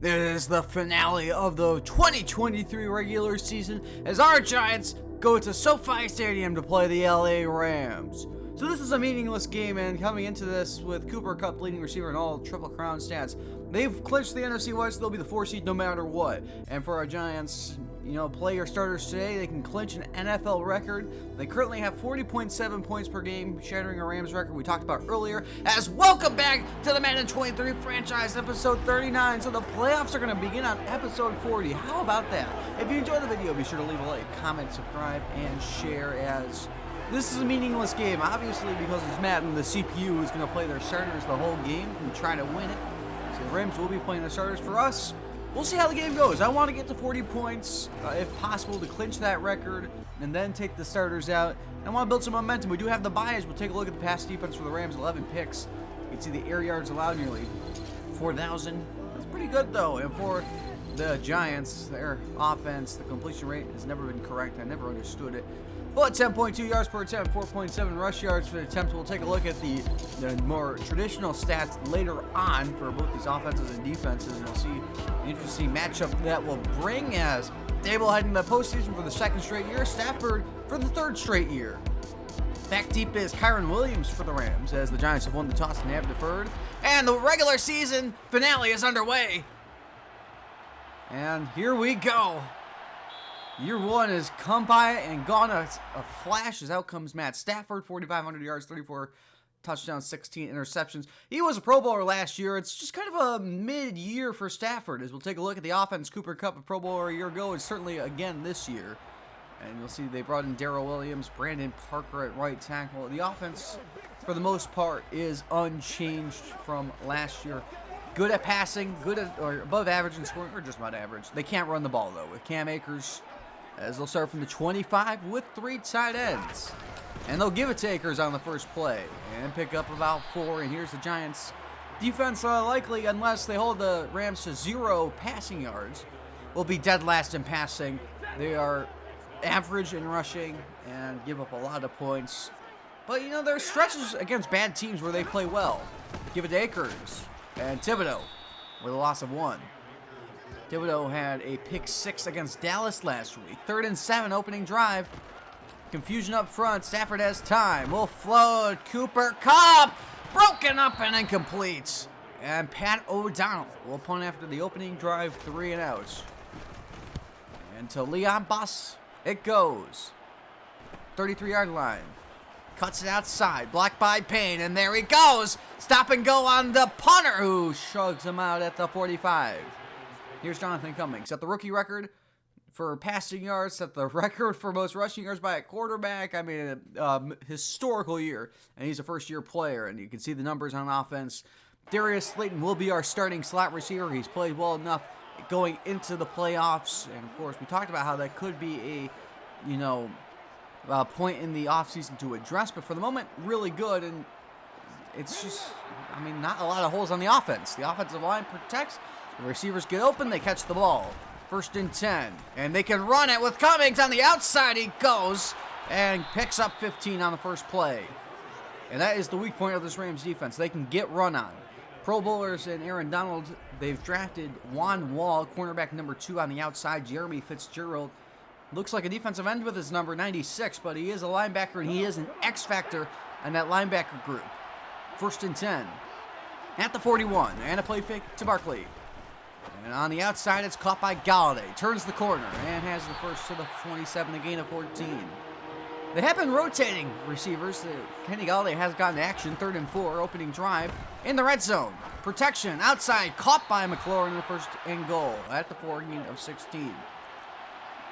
It is the finale of the 2023 regular season as our Giants go to SoFi Stadium to play the LA Rams. So this is a meaningless game, and coming into this with Cooper Kupp leading receiver and all Triple Crown stats, they've clinched the NFC West. They'll be the 4 seed no matter what. And for our Giants, player starters today, they can clinch an NFL record. They currently have 40.7 points per game, shattering a Rams record we talked about earlier. As welcome back to the Madden 23 franchise, episode 39. So the playoffs are going to begin on episode 40. How about that? If you enjoyed the video, be sure to leave a like, comment, subscribe, and share, as this is a meaningless game, obviously, because it's Madden. The CPU is going to play their starters the whole game and try to win it. So the Rams will be playing their starters. For us, we'll see how the game goes. I want to get to 40 points, if possible, to clinch that record, and then take the starters out. And I want to build some momentum. We do have the buys. We'll take a look at the pass defense for the Rams, 11 picks. You can see the air yards allowed, nearly 4,000. That's pretty good, though. And for the Giants, their offense, the completion rate has never been correct. I never understood it. But 10.2 yards per attempt, 4.7 rush yards for the attempts. We'll take a look at the more traditional stats later on for both these offenses and defenses. And we'll see an interesting matchup that will bring, as Daboll heading to the postseason for the second straight year, Stafford for the third straight year. Back deep is Kyron Williams for the Rams, as the Giants have won the toss and have deferred. And the regular season finale is underway. And here we go. Year one has come by and gone a flash, as out comes Matt Stafford, 4,500 yards, 34 touchdowns, 16 interceptions. He was a Pro Bowler last year. It's just kind of a mid-year for Stafford, as we'll take a look at the offense. Cooper Kupp, a Pro Bowler a year ago, and certainly again this year. And you'll see they brought in Daryl Williams, Brandon Parker at right tackle. The offense, for the most part, is unchanged from last year. Good at passing, good at, or above average in scoring, or just about average. They can't run the ball, though, with Cam Akers, as they'll start from the 25 with 3 tight ends. And they'll give it to Akers on the first play and pick up about 4. And here's the Giants' defense, likely, unless they hold the Rams to 0 passing yards, will be dead last in passing. They are average in rushing and give up a lot of points. But, there are stretches against bad teams where they play well. Give it to Akers and Thibodeau with a loss of 1. Thibodeau had a pick 6 against Dallas last week. 3rd and 7, opening drive. Confusion up front. Stafford has time. Will float. Cooper Kupp, broken up and incomplete. And Pat O'Donnell will punt after the opening drive, 3 and out. And to Leon Buss it goes. 33-yard line. Cuts it outside. Blocked by Payne. And there he goes. Stop and go on the punter, who shrugs him out at the 45. Here's Jonathan Cummings. Set the rookie record for passing yards. Set the record for most rushing yards by a quarterback. I mean, historical year. And he's a first-year player. And you can see the numbers on offense. Darius Slayton will be our starting slot receiver. He's played well enough going into the playoffs. And, of course, we talked about how that could be a point in the offseason to address. But for the moment, really good. And it's just, not a lot of holes on the offense. The offensive line protects. The receivers get open, they catch the ball. 1st and 10. And they can run it with Cummings on the outside. He goes and picks up 15 on the first play. And that is the weak point of this Rams defense. They can get run on. Pro Bowlers and Aaron Donald, they've drafted Juan Wall, cornerback number 2 on the outside. Jeremy Fitzgerald looks like a defensive end with his number 96, but he is a linebacker, and he is an X factor in that linebacker group. 1st and 10. At the 41. And a play fake to Barkley. And on the outside, it's caught by Galladay. Turns the corner and has the first to the 27, a gain of 14. They have been rotating receivers. Kenny Galladay has gotten action. 3rd and 4, opening drive in the red zone. Protection outside, caught by McLaurin in the 1st and goal at the 4, gain of 16.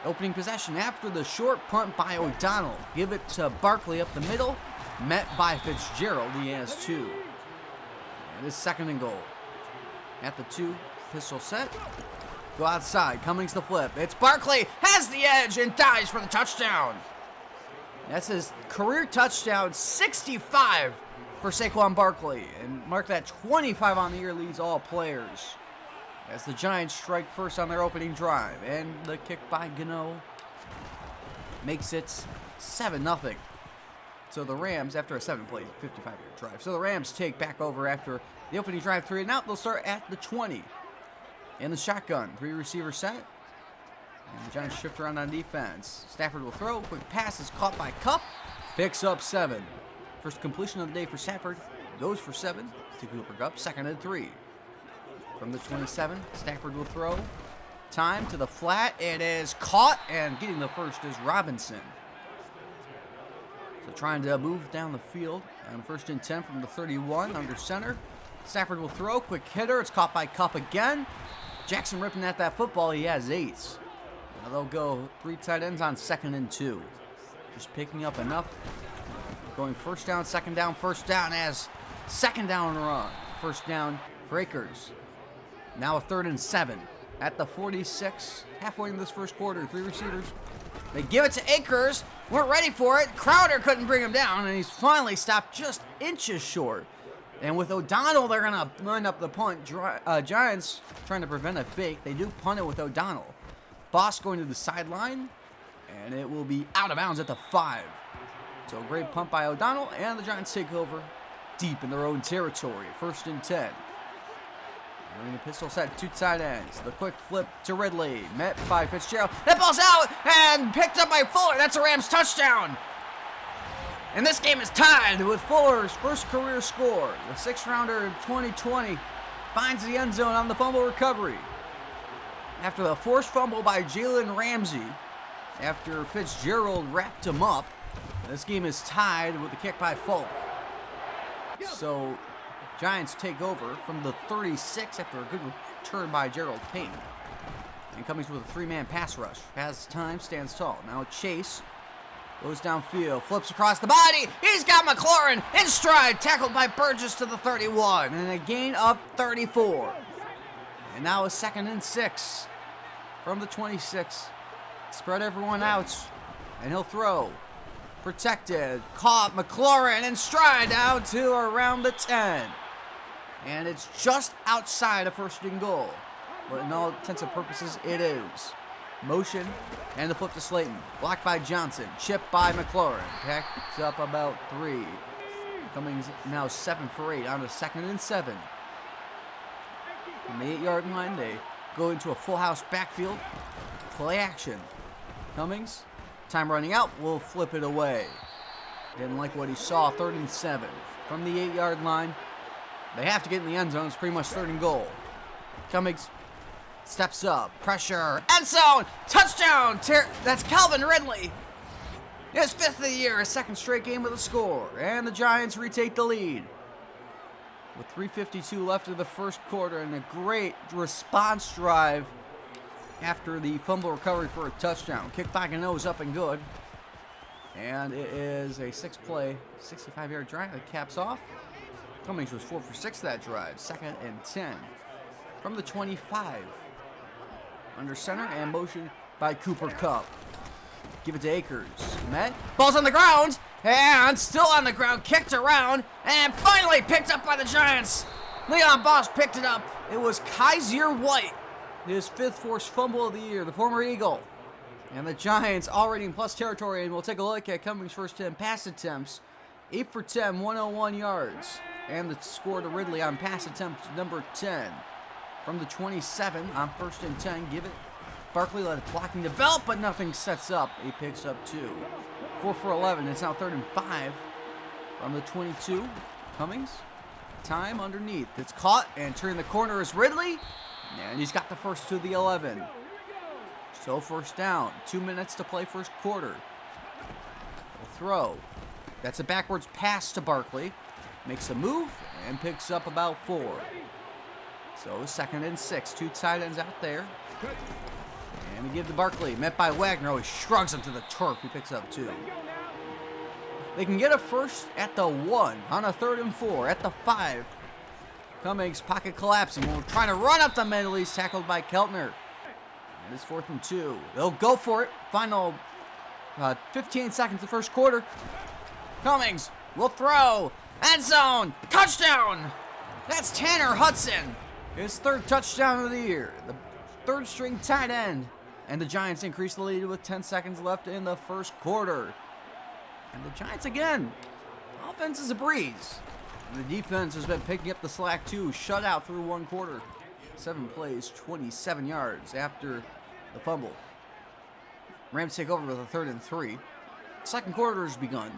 Opening possession after the short punt by O'Donnell. Give it to Barkley up the middle. Met by Fitzgerald. He has 2. And it's 2nd and goal. At the 2. Pistol set. Go outside. Cummings the flip. It's Barkley. Has the edge and dives for the touchdown. That's his career touchdown. 65 for Saquon Barkley. And mark that, 25 on the year, leads all players. As the Giants strike first on their opening drive. And the kick by Gano makes it 7-0. So the Rams, after a 7-play, 55-yard drive. So the Rams take back over after the opening drive, 3 and out. They'll start at the 20. In the shotgun, 3 receivers set. And the Giants shift around on defense. Stafford will throw. Quick pass is caught by Kupp. Picks up 7. First completion of the day for Stafford. Goes for 7 to Cooper Kupp. 2nd and 3. From the 27, Stafford will throw. Time to the flat. It is caught, and getting the first is Robinson. So trying to move down the field. And 1st and 10 from the 31 under center. Stafford will throw. Quick hitter. It's caught by Kupp again. Jackson ripping at that football. He has 8. Now they'll go 3 tight ends on 2nd and 2. Just picking up enough. Going 1st down, 2nd down, 1st down as 2nd down run. 1st down for Akers. Now a 3rd and 7 at the 46. Halfway in this first quarter, 3 receivers. They give it to Akers. Weren't ready for it. Crowder couldn't bring him down, and he's finally stopped just inches short. And with O'Donnell, they're going to line up the punt. Giants trying to prevent a fake. They do punt it with O'Donnell. Boss going to the sideline, and it will be out of bounds at the 5. So great punt by O'Donnell, and the Giants take over deep in their own territory. 1st and 10. And the pistol set, 2 tight ends. The quick flip to Ridley, met by Fitzgerald. That ball's out and picked up by Fuller. That's a Rams touchdown. And this game is tied with Fuller's first career score. The 6th-rounder in 2020 finds the end zone on the fumble recovery. After the forced fumble by Jalen Ramsey, after Fitzgerald wrapped him up, this game is tied with the kick by Folk. So Giants take over from the 36 after a good return by Gerald Payton. And Cummings with a 3-man pass rush. Has time, stands tall. Now Chase goes downfield, flips across the body. He's got McLaurin in stride, tackled by Burgess to the 31, and a gain of 34. And now a 2nd and 6 from the 26. Spread everyone out, and he'll throw. Protected, caught, McLaurin in stride down to around the 10. And it's just outside of 1st and goal. But in all intents and purposes, it is. Motion, and the flip to Slayton. Blocked by Johnson, chipped by McLaurin. Packed up about 3. Cummings now 7 for 8 on the 2nd and 7. From the 8-yard line, they go into a full house backfield. Play action. Cummings, time running out, will flip it away. Didn't like what he saw. 3rd and 7. From the 8-yard line, they have to get in the end zone. It's pretty much 3rd and goal. Cummings steps up, pressure, end zone, touchdown! That's Calvin Ridley. His 5th of the year, his 2nd straight game with a score. And the Giants retake the lead. With 3:52 left of the first quarter, and a great response drive after the fumble recovery for a touchdown. Kick back and nose up and good. And it is a 6-play, 65-yard drive that caps off. Cummings was 4 for 6 that drive. 2nd and 10 from the 25. Under center and motion by Cooper Kupp. Give it to Akers. Met. Ball's on the ground. And still on the ground. Kicked around. And finally picked up by the Giants. Leon Boss picked it up. It was Kaiser White. His 5th forced fumble of the year. The former Eagle. And the Giants already in plus territory. And we'll take a look at Cummings' first 10 pass attempts. 8 for 10, 101 yards. And the score to Ridley on pass attempt number 10. From the 27 on 1st and 10, give it. Barkley let it blocking develop, but nothing sets up. He picks up 2. 4 for 11. It's now 3rd and 5. From the 22, Cummings. Time underneath. It's caught, and turning the corner is Ridley. And he's got the first to the 11. So 1st down. 2 minutes to play first quarter. We'll throw. That's a backwards pass to Barkley. Makes a move and picks up about 4. So 2nd and 6. 2 tight ends out there. And we give to Barkley. Met by Wagner. Oh, he shrugs him to the turf. He picks up 2. They can get a first at the 1 on a 3rd and 4. At the 5. Cummings pocket collapsing. We're trying to run up the middle. He's tackled by Keltner. And it's 4th and 2. They'll go for it. Final 15 seconds of the first quarter. Cummings will throw. End zone. Touchdown. That's Tanner Hudson. His 3rd touchdown of the year. The 3rd string tight end. And the Giants increase the lead with 10 seconds left in the first quarter. And the Giants again. Offense is a breeze. And the defense has been picking up the slack too. Shut out through 1 quarter. 7 plays, 27 yards after the fumble. Rams take over with a 3rd and 3. Second quarter has begun.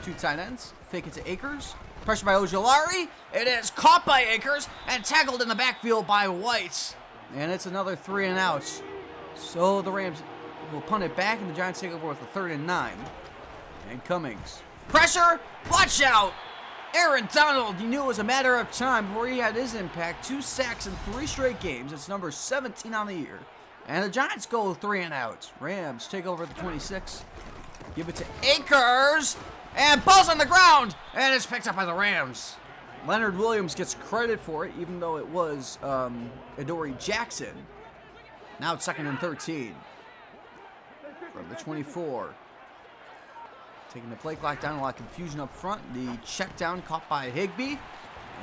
2 tight ends. Fake it to Akers. Pressure by Ojulari. It is caught by Akers and tackled in the backfield by White. And it's another 3 and outs. So the Rams will punt it back, and the Giants take over with a 3rd and 9. And Cummings. Pressure. Watch out. Aaron Donald. You knew it was a matter of time before he had his impact. 2 sacks in 3 straight games. It's number 17 on the year. And the Giants go 3 and out. Rams take over at the 26. Give it to Akers. And balls on the ground. And it's picked up by the Rams. Leonard Williams gets credit for it, even though it was Adoree Jackson. Now it's 2nd and 13. From the 24. Taking the play clock down, a lot of confusion up front. The check down caught by Higbee.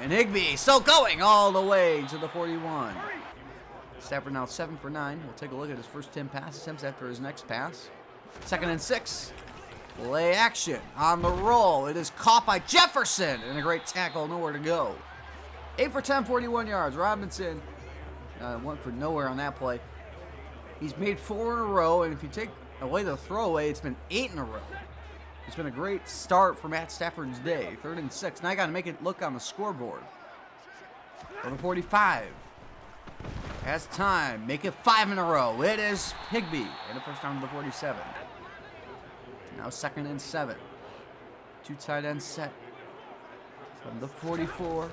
And Higbee still going all the way to the 41. Stafford now 7 for 9. We'll take a look at his first 10 pass attempts after his next pass. 2nd and 6. Play action on the roll. It is caught by Jefferson. And a great tackle, nowhere to go. 8 for 10, 41 yards. Robinson went for nowhere on that play. He's made 4 in a row, and if you take away the throwaway, it's been 8 in a row. It's been a great start for Matt Stafford's day. 3rd and 6. Now I got to make it look on the scoreboard. For the 45. Has time. Make it 5 in a row. It is Higbee. And a first down to the 47. Now 2nd and 7. 2 tight ends set. From the 44.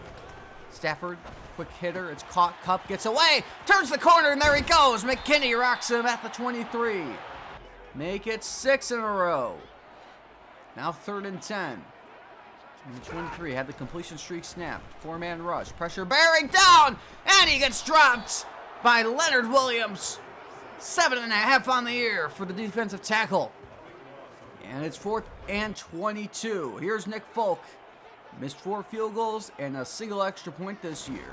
Stafford, quick hitter. It's caught. Kupp gets away. Turns the corner, and there he goes. McKinney rocks him at the 23. Make it 6 in a row. Now 3rd and 10. And the 23 had the completion streak snapped. 4-man rush. Pressure bearing down. And he gets dropped by Leonard Williams. 7.5 on the year for the defensive tackle. And it's 4th and 22. Here's Nick Folk. Missed 4 field goals and a single extra point this year.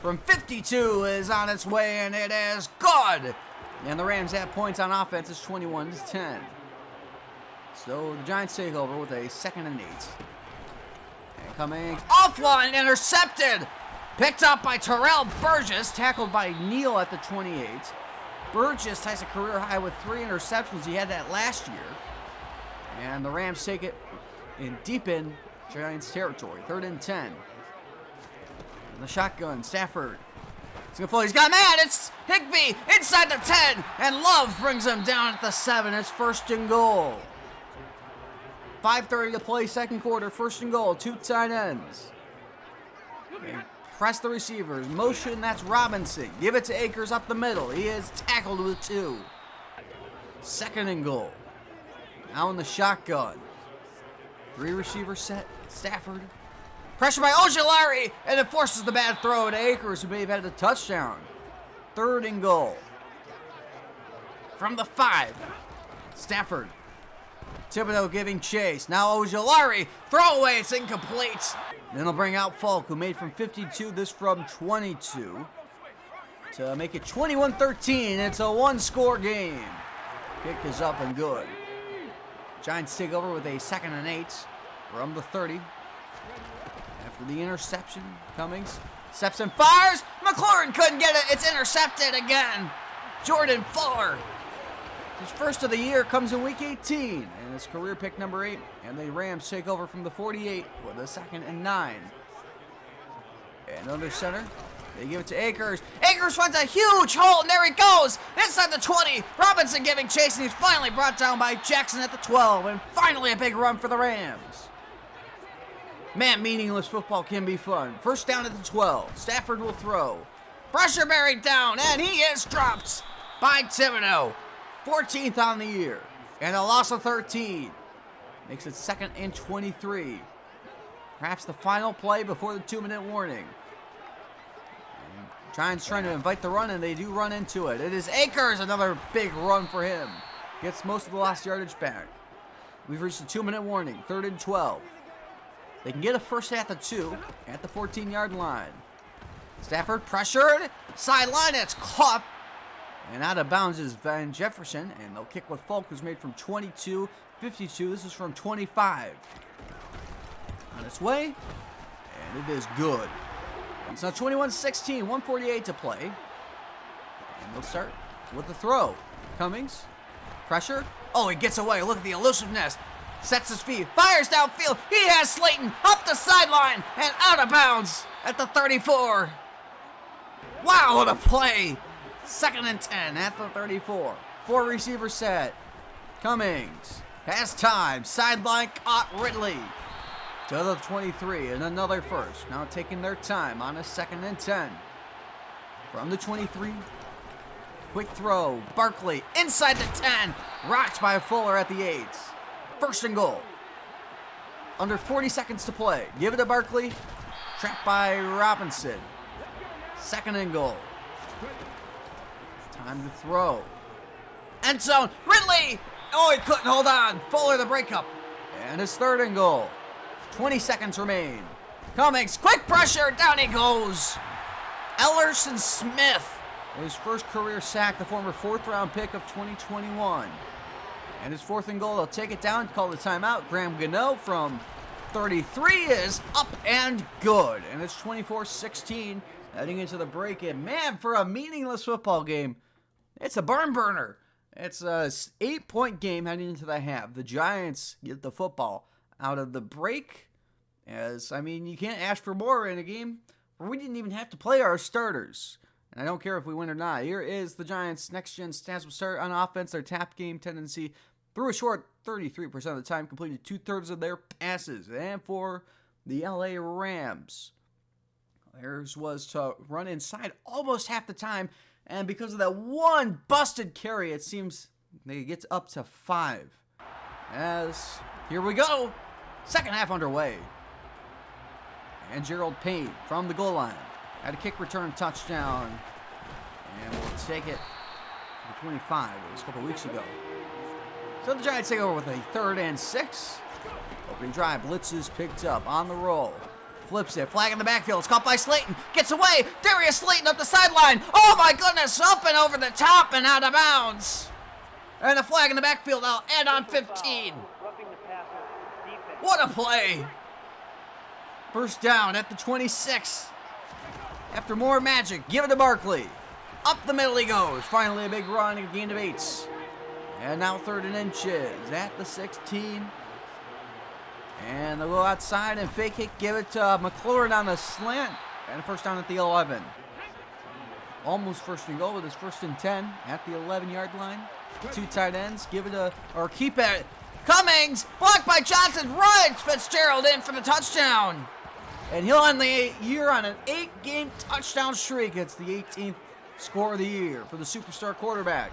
From 52 is on its way, and it is good. And the Rams have points on offense. It's 21-10. So the Giants take over with a 2nd and 8. And Cummings offline, intercepted. Picked up by Terrell Burgess, tackled by Neal at the 28. Burgess ties a career high with 3 interceptions. He had that last year. And the Rams take it in deep in Giants territory. 3rd and 10. And the shotgun, Stafford. He's going to fall. He's got mad. It's Higbee inside the 10. And Love brings him down at the 7. It's 1st and goal. 5:30 to play, 2nd quarter. 1st and goal. 2 tight ends. They press the receivers. Motion, that's Robinson. Give it to Akers up the middle. He is tackled with 2. 2nd and goal. Now in the shotgun. 3 receivers set. Stafford. Pressure by Ojulari, and it forces the bad throw to Akers, who may have had a touchdown. 3rd and goal. From the 5. Stafford. Thibodeau giving chase. Now Ojulari. Throwaway. It's incomplete. Then they'll bring out Falk, who made from 52. This from 22. To make it 21-13. It's a 1-score game. Kick is up and good. Giants take over with a 2nd and 8 from the 30. After the interception, Cummings steps and fires. McLaurin couldn't get it. It's intercepted again. Jordan Fuller. His first of the year comes in week 18. And his career pick number 8. And the Rams take over from the 48 with a 2nd and 9. And under center. They give it to Akers. Akers finds a huge hole, and there he goes. Inside the 20. Robinson giving chase, and he's finally brought down by Jackson at the 12. And finally a big run for the Rams. Man, meaningless football can be fun. First down at the 12. Stafford will throw. Pressure buried down, and he is dropped by Thibodeau. 14th on the year. And a loss of 13. Makes it 2nd and 23. Perhaps the final play before the 2-minute warning. Giants trying to invite the run, and they do run into it. It is Akers, another big run for him. Gets most of the lost yardage back. We've reached the 2-minute warning, 3rd and 12. They can get a first at the 2 at the 14-yard line. Stafford pressured, sideline, it's caught. And out of bounds is Van Jefferson, and they'll kick with Falk, who's made from 22, 52. This is from 25. On its way, and it is good. It's now 21-16, 1:48 to play. And they'll start with the throw. Cummings, pressure. Oh, he gets away. Look at the elusiveness. Sets his feet, fires downfield. He has Slayton up the sideline and out of bounds at the 34. Wow, what a play. 2nd and 10 at the 34. 4 receiver set. Cummings has time. Sideline caught Ridley to the 23 and another first. Now taking their time on a 2nd and 10. From the 23. Quick throw. Barkley inside the 10. Rocked by Fuller at the 8. 1st and goal. Under 40 seconds to play. Give it to Barkley. Trapped by Robinson. 2nd and goal. Time to throw. End zone. Ridley. Oh, he couldn't hold on. Fuller the breakup. And his 3rd and goal. 20 seconds remain. Cummings. Quick pressure. Down he goes. Ellerson Smith. His first career sack. The former 4th round pick of 2021. And his 4th and goal, they'll take it down, call the timeout. Graham Gano from 33 is up and good. And it's 24-16 heading into the break. And man, for a meaningless football game, it's a barn burner. It's a 8-point game heading into the half. The Giants get the football out of the break. You can't ask for more in a game where we didn't even have to play our starters. And I don't care if we win or not. Here is the Giants' next-gen stats. We'll start on offense. Their tap game tendency threw a short 33% of the time, completed 2/3 of their passes. And for the LA Rams, theirs was to run inside almost half the time. And because of that one busted carry, it seems they get up to 5. As here we go. 2nd half underway. And Gerald Payne from the goal line. Had a kick return touchdown. And we'll take it to 25. It was a couple weeks ago. So the Giants take over with a 3rd and 6. Opening drive. Blitz is picked up on the roll. Flips it. Flag in the backfield. It's caught by Slayton. Gets away. Darius Slayton up the sideline. Oh my goodness. Up and over the top and out of bounds. And a flag in the backfield. I'll add on 15. What a play. 1st down at the 26. After more magic, give it to Barkley. Up the middle he goes. Finally a big run, a gain of 8. And now 3rd and inches at the 16. And they'll go outside and fake it. Give it to McLaurin on the slant. And a 1st down at the 11. Almost 1st and goal with his 1st and 10 at the 11-yard line. 2 tight ends. Give it to, or keep it. Cummings, blocked by Johnson. Runs Fitzgerald in for the touchdown. And he'll end the year on an 8-game touchdown streak. It's the 18th score of the year for the superstar quarterback.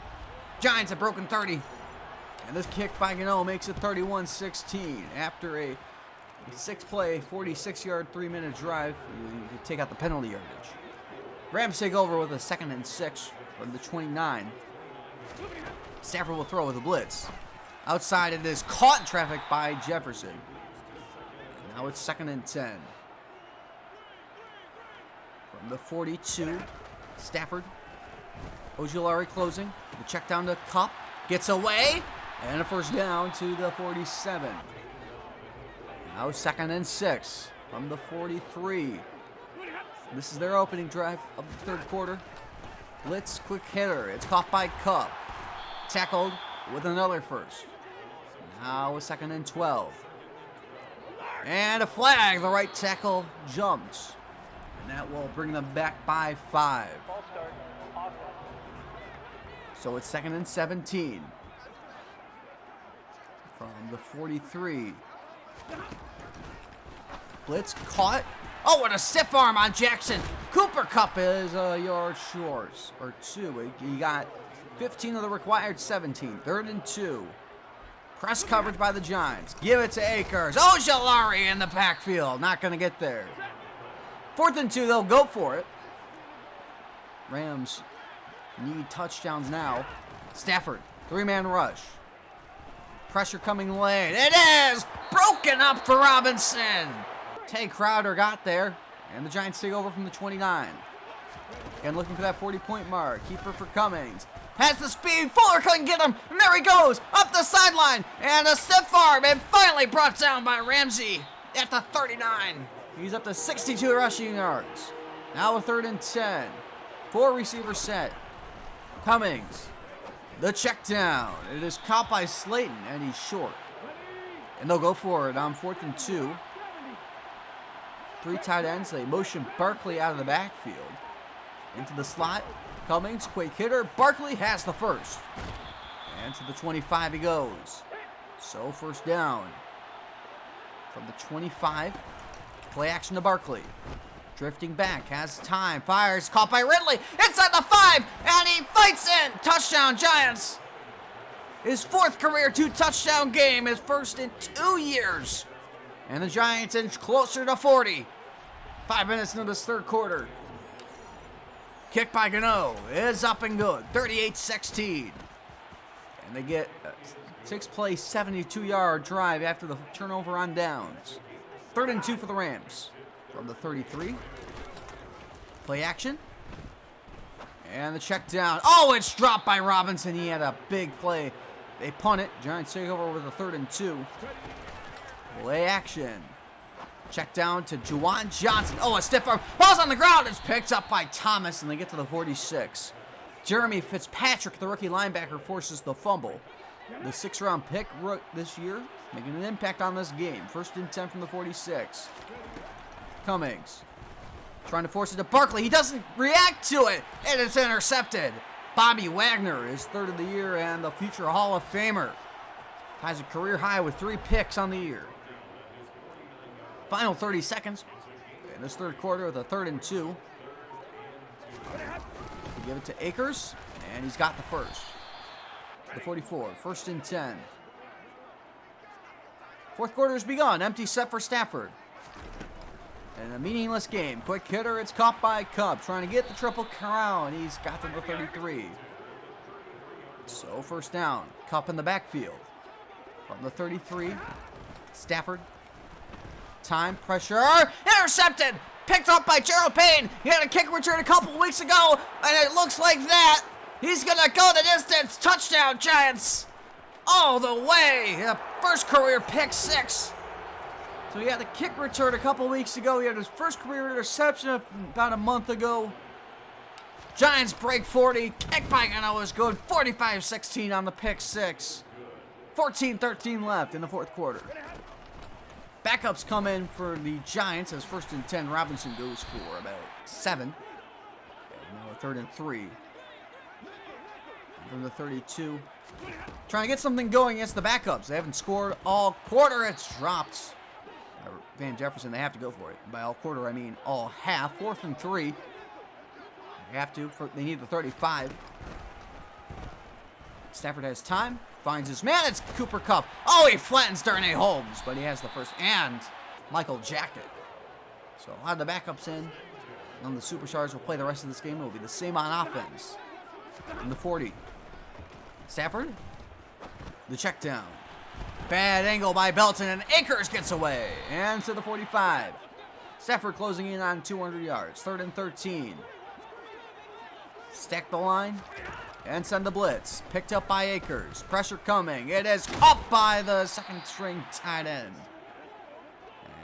Giants have broken 30. And this kick by Gano makes it 31-16. After a 6-play, 46-yard, 3-minute drive, you take out the penalty yardage. Rams take over with a 2nd and 6 from the 29. Stafford will throw with a blitz. Outside it is caught in traffic by Jefferson. And now it's 2nd and 10. From the 42, Stafford. Ojulari closing. The check down to Kupp. Gets away. And a 1st down to the 47. Now 2nd and 6 from the 43. This is their opening drive of the 3rd quarter. Blitz, quick hitter. It's caught by Kupp. Tackled with another 1st. Now a 2nd and 12. And a flag. The right tackle jumped. And that will bring them back by 5. So it's 2nd and 17. From the 43. Blitz caught. Oh, what a stiff arm on Jackson. Cooper Kupp is a yard short. Or 2. He got 15 of the required 17. 3rd and 2. Press coverage by the Giants. Give it to Akers. Ojulari in the backfield. Not going to get there. 4th and 2, they'll go for it. Rams need touchdowns now. Stafford, 3-man rush. Pressure coming late. It is broken up for Robinson. Tay Crowder got there, and the Giants take over from the 29. Again, looking for that 40-point mark. Keeper for Cummings. Has the speed. Fuller couldn't get him. And there he goes. Up the sideline. And a stiff arm. And finally brought down by Ramsey at the 39. He's up to 62 rushing yards. Now a 3rd and 10. 4 receiver set. Cummings. The check down. It is caught by Slayton, and he's short. And they'll go for it on 4th and 2. 3 tight ends. They motion Barkley out of the backfield. Into the slot. Cummings, quick hitter. Barkley has the first. And to the 25 he goes. So 1st down. From the 25. Play action to Barkley. Drifting back, has time, fires, caught by Ridley, inside the 5, and he fights in! Touchdown, Giants! His 4th career 2-touchdown game, his first in 2 years. And the Giants inch closer to 40. 5 minutes into this 3rd quarter. Kick by Gano is up and good, 38-16. And they get a 6-play, 72-yard drive after the turnover on downs. 3rd and 2 for the Rams. From the 33. Play action. And the check down. Oh, it's dropped by Robinson. He had a big play. They punt it. Giants take over with a 3rd and 2. Play action. Check down to Juwan Johnson. Oh, a stiff arm. Ball's on the ground. It's picked up by Thomas, and they get to the 46. Jeremy Fitzpatrick, the rookie linebacker, forces the fumble. The 6th-round pick this year, making an impact on this game. 1st and 10 from the 46. Cummings trying to force it to Barkley. He doesn't react to it, and it's intercepted. Bobby Wagner is 3rd of the year and the future Hall of Famer. Ties a career high with 3 picks on the year. Final 30 seconds in this 3rd quarter with a 3rd and 2. They give it to Akers, and he's got the first. The 44, 1st and 10. 4th quarter has begun. Empty set for Stafford. And a meaningless game. Quick hitter, it's caught by Cup. Trying to get the Triple Crown. He's got to the 33. So 1st down. Cup in the backfield. From the 33. Stafford. Time, pressure. Intercepted! Picked up by Gerald Payne. He had a kick return a couple weeks ago, and it looks like that. He's going to go the distance. Touchdown, Giants. All the way. The 1st career pick 6. So he had a kick return a couple weeks ago. He had his 1st career interception about a month ago. Giants break 40. Kick by Gano is good. 45-16 on the pick 6. 14-13 left in the 4th quarter. Backups come in for the Giants as 1st and 10. Robinson goes for about 7. And now a 3rd and 3. From the 32. Trying to get something going against the backups. They haven't scored all quarter. It's dropped. Van Jefferson, they have to go for it. By all quarter, I mean all half. 4th and 3. They have to. They need the 35. Stafford has time. Finds his man. It's Cooper Kupp. Oh, he flattens Darnay Holmes, but he has the first. And Michael Jacket. So a lot of the backups in. And the Superstars will play the rest of this game. It will be the same on offense. In the 40. Stafford. The check down. Bad angle by Belton, and Akers gets away. And to the 45. Stafford closing in on 200 yards. 3rd and 13. Stack the line and send the blitz. Picked up by Akers. Pressure coming. It is caught by the 2nd-string tight end.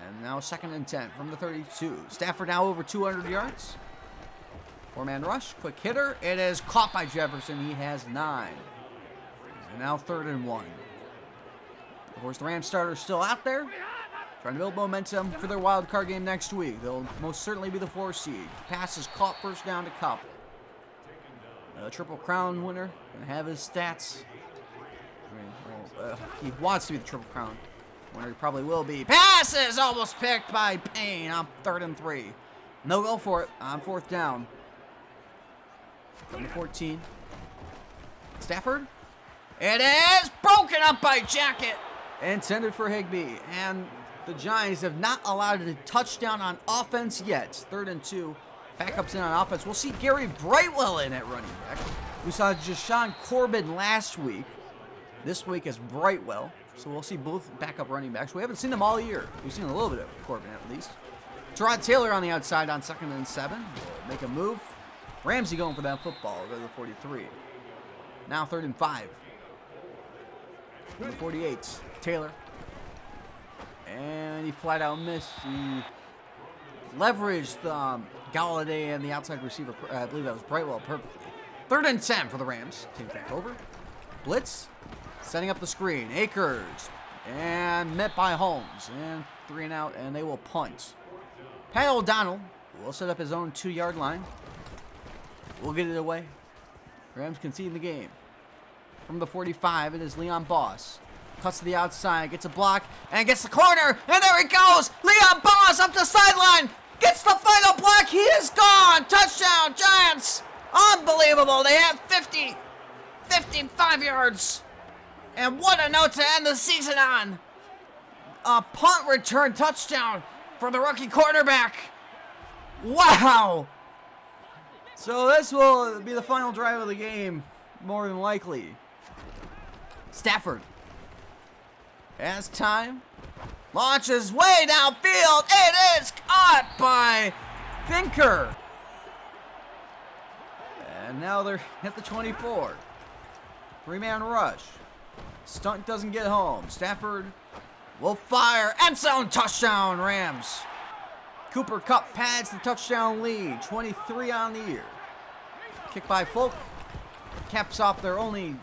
And now 2nd and 10 from the 32. Stafford now over 200 yards. 4-man rush. Quick hitter. It is caught by Jefferson. He has 9. And now 3rd and 1. Of course, the Rams starter's still out there, trying to build momentum for their wild card game next week. They'll most certainly be the 4 seed. Pass is caught, 1st down to Kupp. The Triple Crown winner, gonna have his stats. He wants to be the Triple Crown winner. He probably will be. Pass is almost picked by Payne on 3rd and 3. No go for it on 4th down. From the 14. Stafford. It is broken up by Jacket. Intended for Higbee, and the Giants have not allowed a touchdown on offense yet. 3rd and 2. Backups in on offense. We'll see Gary Brightwell in at running back. We saw Jashawn Corbin last week. This week is Brightwell. So we'll see both backup running backs. We haven't seen them all year. We've seen a little bit of Corbin at least. Terod Taylor on the outside on 2nd and 7. We'll make a move. Ramsey going for that football. Go to the 43. Now 3rd and 5. The 48. Taylor. And he flat out missed. He leveraged Galladay and the outside receiver, I believe that was Brightwell, perfectly. 3rd and 10 for the Rams. Take it back over. Blitz. Setting up the screen. Akers. And met by Holmes. And 3 and out, and they will punt. Pat O'Donnell will set up his own 2-yard line. We'll get it away. Rams conceding the game. From the 45, it is Leon Boss. Cuts to the outside, gets a block, and gets the corner, and there he goes! Leon Boss up the sideline! Gets the final block, he is gone! Touchdown, Giants! Unbelievable, they have 55 yards. And what a note to end the season on! A punt return touchdown for the rookie quarterback. Wow! So this will be the final drive of the game, more than likely. Stafford has time. Launches way downfield. It is caught by Finker. And now they're at the 24. 3-man rush. Stunt doesn't get home. Stafford will fire. End zone touchdown, Rams. Cooper Kupp pads the touchdown lead. 23 on the year. Kick by Folk. Caps off their only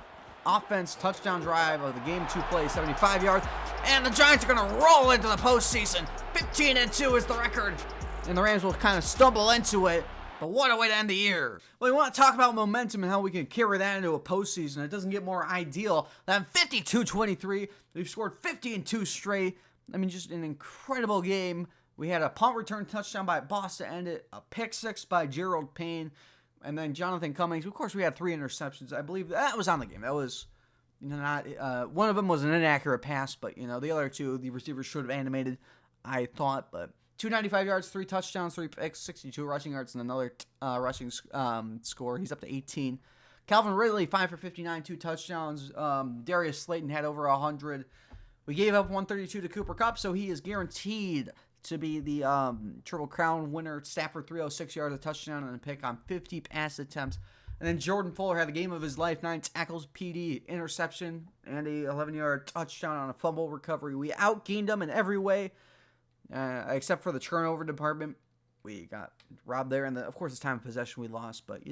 offense touchdown drive of the game. 2 plays, 75 yards. And the Giants are going to roll into the postseason. 15-2 is the record. And the Rams will kind of stumble into it. But what a way to end the year. Well, we want to talk about momentum and how we can carry that into a postseason. It doesn't get more ideal than 52-23. We've scored 50-2 straight. I mean, just an incredible game. We had a punt return touchdown by Boss to end it. A pick 6 by Gerald Payne. And then Jonathan Cummings. Of course, we had 3 interceptions. I believe that was on the game. That was, not one of them was an inaccurate pass, but the other 2, the receivers should have animated, I thought. But 295 yards, 3 touchdowns, 3 picks, 62 rushing yards, and another rushing score. He's up to 18. Calvin Ridley 5 for 59, 2 touchdowns. Darius Slayton had over 100. We gave up 132 to Cooper Kupp, so he is guaranteed to be the Triple Crown winner. Stafford 306 yards, a touchdown, and a pick on 50 pass attempts. And then Jordan Fuller had the game of his life, 9 tackles, PD, interception, and a 11-yard touchdown on a fumble recovery. We outgained them in every way, except for the turnover department. We got robbed there, and of course, it's time of possession we lost. But,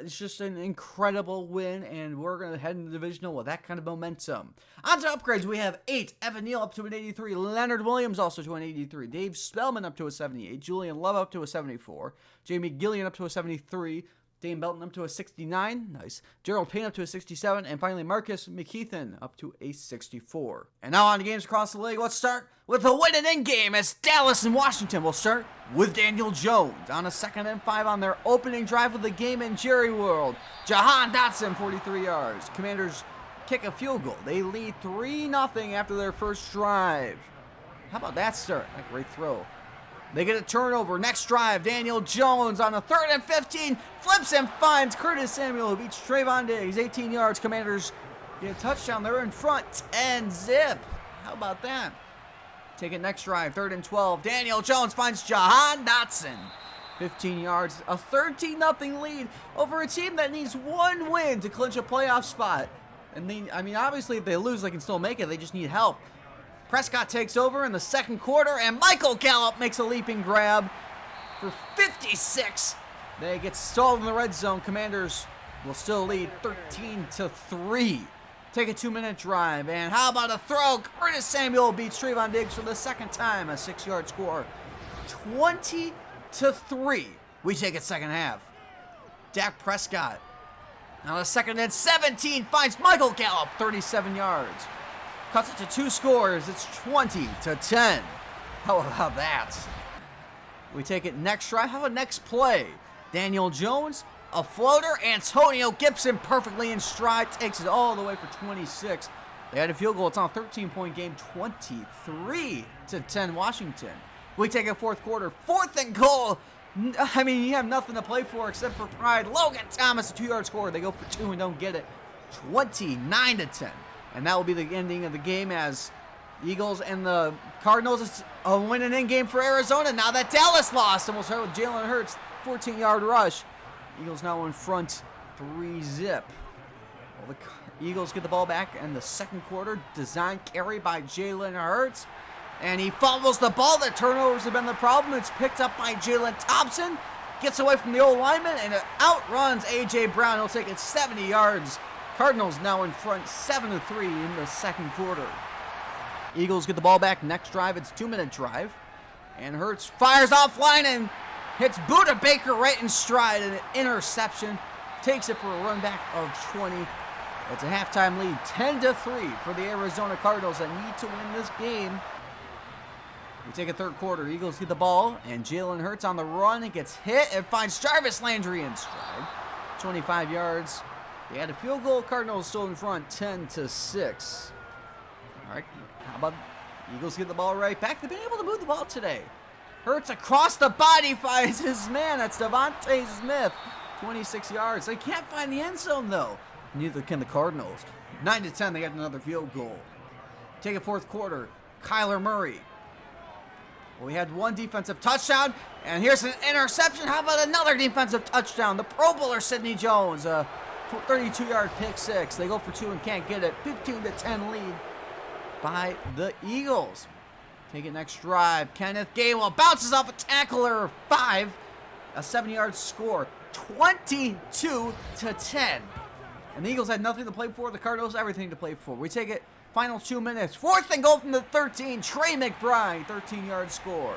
it's just an incredible win, and we're going to head into the divisional with that kind of momentum. On to upgrades, we have 8. Evan Neal up to an 83. Leonard Williams also to an 83. Dave Spellman up to a 78. Julian Love up to a 74. Jamie Gillian up to a 73. Dane Belton up to a 69. Nice. Gerald Payne up to a 67. And finally, Marcus McKeithen up to a 64. And now on to games across the league. Let's start with the win and end game as Dallas and Washington will start with Daniel Jones on a 2nd and 5 on their opening drive of the game in Jerry World. Jahan Dotson, 43 yards. Commanders kick a field goal. They lead 3-0 after their first drive. How about that start? A great throw. They get a turnover. Next drive, Daniel Jones on a 3rd and 15. Flips and finds Curtis Samuel, who beats Trayvon Diggs. 18 yards. Commanders get a touchdown. They're in front. And zip. How about that? Take it next drive. 3rd and 12. Daniel Jones finds Jahan Dotson. 15 yards. A 13-0 lead over a team that needs 1 win to clinch a playoff spot. And obviously, if they lose, they can still make it. They just need help. Prescott takes over in the 2nd quarter, and Michael Gallup makes a leaping grab for 56. They get stalled in the red zone. Commanders will still lead 13-3. Take a 2-minute drive, and how about a throw? Curtis Samuel beats Trayvon Diggs for the 2nd time, a 6-yard score. 20-3. We take it second half. Dak Prescott on the 2nd and 17 finds Michael Gallup, 37 yards. Cuts it to 2 scores. It's 20-10. How about that? We take it next drive. How about next play? Daniel Jones, a floater. Antonio Gibson perfectly in stride. Takes it all the way for 26. They had a field goal. It's on a 13-point game. 23-10 Washington. We take a 4th quarter. 4th and goal. You have nothing to play for except for pride. Logan Thomas, a 2-yard score. They go for 2 and don't get it. 29-10. And that will be the ending of the game as Eagles and the Cardinals. It's a win and end game for Arizona. Now that Dallas lost, and we'll start with Jalen Hurts, 14-yard rush. Eagles now in front, 3-zip. Well, the Eagles get the ball back in the 2nd quarter. Design carry by Jalen Hurts. And he fumbles the ball. The turnovers have been the problem. It's picked up by Jalen Thompson. Gets away from the old lineman and it outruns A.J. Brown. He'll take it 70 yards. Cardinals now in front 7-3 in the second quarter. Eagles get the ball back. Next drive, it's a 2-minute drive. And Hurts fires offline and hits Buda Baker right in stride. And an interception. Takes it for a run back of 20. It's a halftime lead, 10-3 for the Arizona Cardinals that need to win this game. We take a third quarter. Eagles get the ball, and Jalen Hurts on the run. It gets hit and finds Jarvis Landry in stride. 25 yards. They had a field goal. Cardinals still in front, 10-6. All right, how about Eagles get the ball right back? They've been able to move the ball today. Hurts across the body finds his man. That's Devontae Smith, 26 yards. They can't find the end zone, though. Neither can the Cardinals. 9-10, they got another field goal. Take a fourth quarter. Kyler Murray. Well, we had one defensive touchdown, and here's an interception. How about another defensive touchdown? The Pro Bowler Sidney Jones, a 32-yard pick six. They go for two and can't get it. 15-10 lead by the Eagles. Take it next drive. Kenneth Gainwell bounces off a tackler. 5, a 7-yard score. 22-10. And the Eagles had nothing to play for. The Cardinals everything to play for. We take it. Final 2 minutes. Fourth and goal from the 13. Trey McBride, 13-yard score.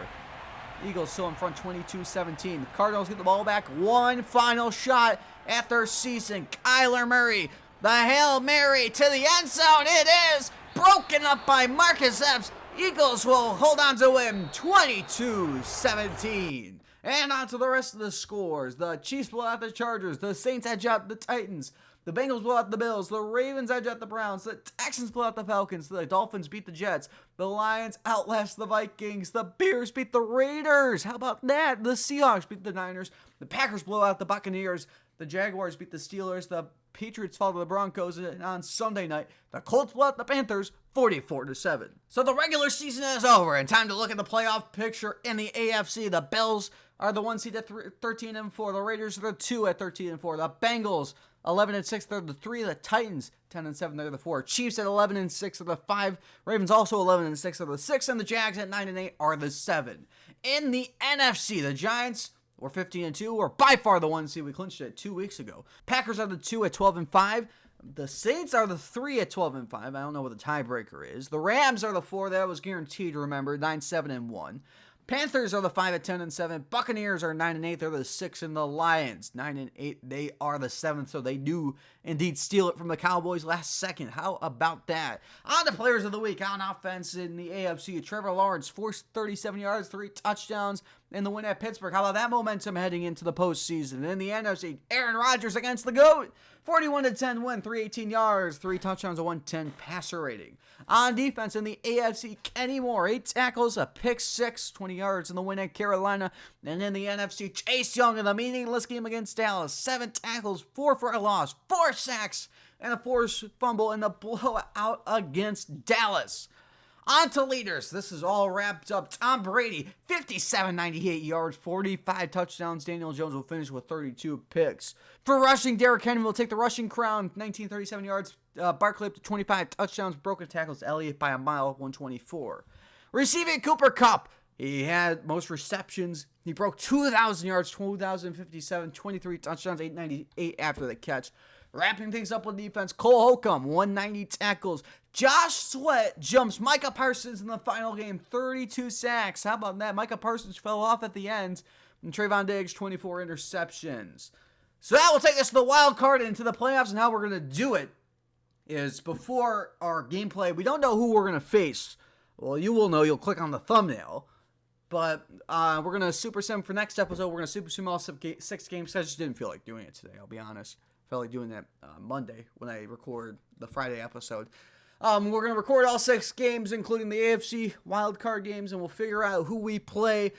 Eagles still in front 22-17. The Cardinals get the ball back. One final shot at their season. Kyler Murray. The Hail Mary to the end zone. It is broken up by Marcus Epps. Eagles will hold on to win 22-17. And on to the rest of the scores. The Chiefs blow out the Chargers. The Saints edge out the Titans. The Bengals blow out the Bills. The Ravens edge out the Browns. The Texans blow out the Falcons. The Dolphins beat the Jets. The Lions outlast the Vikings. The Bears beat the Raiders. How about that? The Seahawks beat the Niners. The Packers blow out the Buccaneers. The Jaguars beat the Steelers. The Patriots fall to the Broncos. And on Sunday night, the Colts blow out the Panthers 44-7. So the regular season is over, and time to look at the playoff picture in the AFC. The Bills are the 1 seed at 13-4. The Raiders are the 2 at 13-4. The Bengals 11-6, they're the 3. The Titans 10-7, they're the 4. Chiefs at 11-6 are the 5. Ravens also 11-6 are the 6, and the Jags at 9-8 are the 7. In the NFC, the Giants were 15-2, were by far the 1 seed. We clinched it 2 weeks ago. Packers are the 2 at 12-5. The Saints are the 3 at 12-5. I don't know what the tiebreaker is. The Rams are the 4. That was guaranteed. Remember, 9-7-1. Panthers are the 5 at 10-7. Buccaneers are 9-8. They're the 6, and the Lions 9-8. They are the 7th. So they do indeed steal it from the Cowboys last second. How about that? On to players of the week on offense in the AFC. Trevor Lawrence forced 37 yards, 3 touchdowns in the win at Pittsburgh. How about that momentum heading into the postseason? In the NFC, Aaron Rodgers against the GOAT. 41-10 win, 318 yards, 3 touchdowns, a 110 passer rating. On defense in the AFC, Kenny Moore, 8 tackles, a pick 6, 20 yards in the win at Carolina. And in the NFC, Chase Young in the meaningless game against Dallas, 7 tackles, 4 for a loss, 4 sacks, and a forced fumble in the blowout against Dallas. On to leaders. This is all wrapped up. Tom Brady, 98 yards, 45 touchdowns. Daniel Jones will finish with 32 picks. For rushing, Derrick Henry will take the rushing crown, 37 yards. Barkley up to 25 touchdowns. Broken tackles, Elliott by a mile, 124. Receiving, Cooper Kupp. He had most receptions. He broke 2,000 yards, 2,057, 23 touchdowns, 898 after the catch. Wrapping things up with defense, Cole Holcomb, 190 tackles. Josh Sweat jumps Micah Parsons in the final game, 32 sacks. How about that? Micah Parsons fell off at the end. And Trayvon Diggs, 24 interceptions. So that will take us to the wild card and into the playoffs. And how we're going to do it is before our gameplay. We don't know who we're going to face. Well, you will know. You'll click on the thumbnail. But we're going to super sim for next episode. We're going to super sim all 6 games. I just didn't feel like doing it today, I'll be honest. I felt like doing that Monday when I record the Friday episode. We're going to record all 6 games, including the AFC wildcard games, and we'll figure out who we play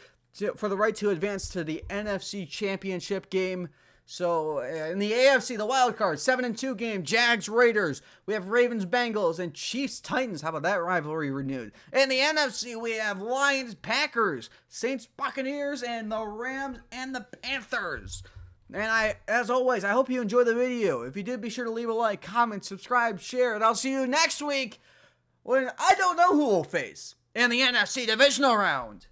for the right to advance to the NFC Championship game. So, in the AFC, the wildcard, 7-2 game, Jags-Raiders. We have Ravens-Bengals and Chiefs-Titans. How about that rivalry renewed? In the NFC, we have Lions-Packers, Saints-Buccaneers, and the Rams and the Panthers. And as always, I hope you enjoyed the video. If you did, be sure to leave a like, comment, subscribe, share, and I'll see you next week when I don't know who we'll face. in the NFC Divisional Round.